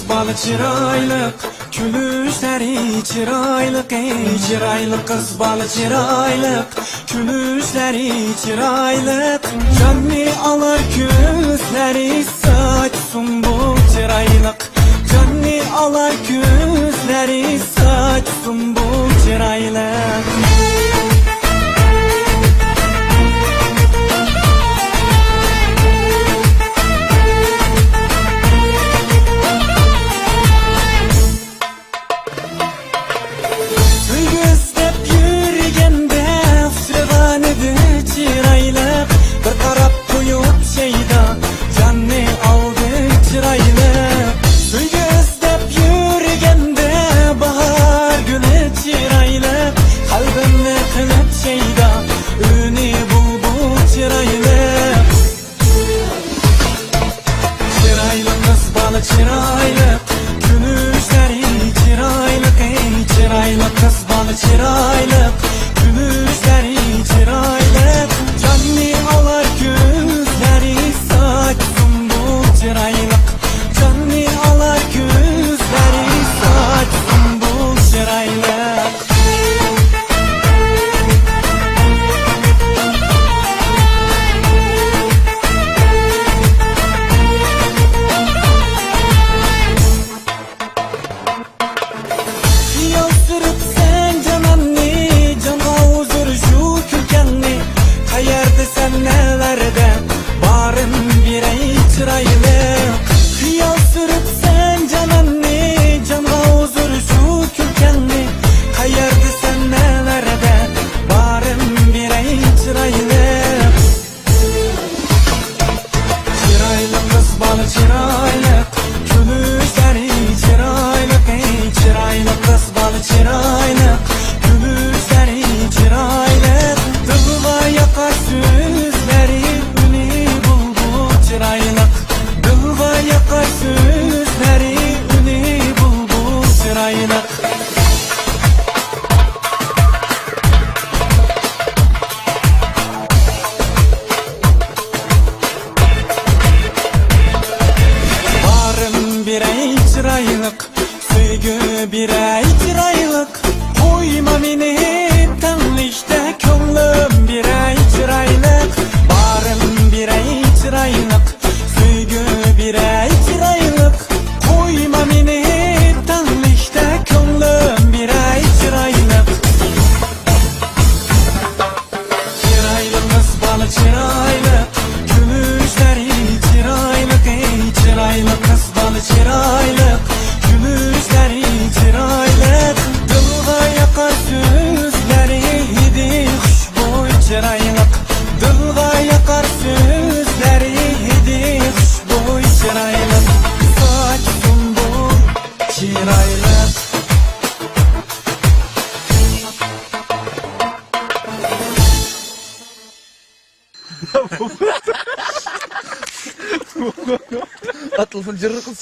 balı çıraylık, külüşleri çıraylık, çıraylık kız balı çıraylık, külüşleri çıraylık. Canını alır küsleri saçsın bu çıraylık, canını alır küsleri saçsın bu çıraylık. Çıraylık, gümüşleri çıraylık, çıraylık kız balı çıraylık, gümüşleri çıraylık. Canını alır gözleri saçsın bu çıraylık, canını alır gözleri saçsın bu çıraylık. Hıyal sürüp sen cananni, canla huzur şu kürkenni. Kayardı sen nelerde, barın birey çıraylık. Çıraylık kız balı çıraylık, gümüşleri çıraylık, çıraylık kız balı çıraylık, gümüşleri çıraylık. Dılva yakar sözleri, ünü bulbu çıraylık. Dılva yakar sözleri, ünü bulbu çıraylık. Barım birey çıraylık, söygü birey çıraylık. Koyma beni hep tanlışta, könlüm birey çıraylık. Barım birey çıraylık, söygü birey çıraylık. Koyma beni hep tanlışta, könlüm birey çıraylık. Çıraylık kız balı çıraylık, gümüşleri çıraylık, çıraylık kız balı çıraylık, gümüşleri çıraylık. Dılga yakar sözleri, hidi huşboy çıraylık. Dılga yakar sözleri, hidi huşboy çıraylık. Saçsın bu çıraylık. Atılın cırrı kız.